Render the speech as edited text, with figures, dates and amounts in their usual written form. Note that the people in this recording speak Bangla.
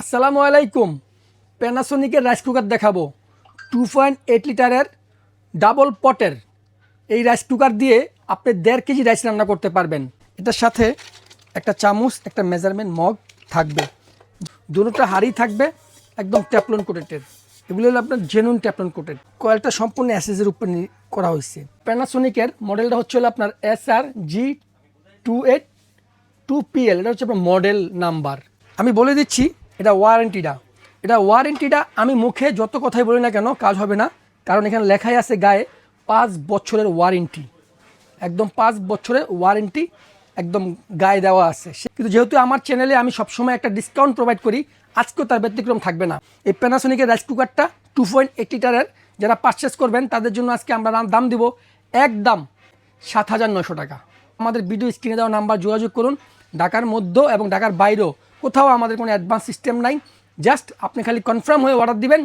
আসসালামু আলাইকুম। প্যানাসোনিকের রাইস কুকার দেখাবো 2.8 লিটারের ডাবল পটের। এই রাইস কুকার দিয়ে আপনি 1.5 কেজি রাইস রান্না করতে পারবেন। এটার সাথে একটা চামচ, একটা মেজারমেন্ট মগ থাকবে, দুটোটা হাঁড়ি থাকবে, একদম ট্যাপলন কোটেড। এগুলো হলো আপনার জেনুইন ট্যাপলন কোটেড। কয়েলটা সম্পূর্ণ অ্যাসেসের উপর করা হয়েছে। প্যানাসোনিকের মডেলটা হচ্ছে হলো আপনার SRG282PL। এটা হচ্ছে আপনার মডেল নাম্বার। আমি বলে দিচ্ছি এটা ওয়ারেন্টিটা আমি মুখে যত কথাই বলি না কেন কাজ হবে না, কারণ এখানে লেখাই আছে গায়ে 5 বছরের ওয়ারেন্টি। একদম 5 বছরের ওয়ারেন্টি একদম গায়ে দেওয়া আছে। কিন্তু যেহেতু আমার চ্যানেলে আমি সবসময় একটা ডিসকাউন্ট প্রোভাইড করি, আজকেও তার ব্যতিক্রম থাকবে না। এই প্যানাসোনিকের রাইস কুকারটা 2.8 লিটারের যারা পারচেস করবেন তাদের জন্য আজকে আমরা দাম দিব একদম 7,900 টাকা। আমাদের ভিডিও স্ক্রিনে দেওয়া নাম্বার যোগাযোগ করুন। ঢাকার মধ্যে এবং ঢাকার বাইরেও কোথাও আমাদের কোনো অ্যাডভান্স সিস্টেম নাই। জাস্ট আপনি খালি কনফার্ম হয়ে অর্ডার দিবেন,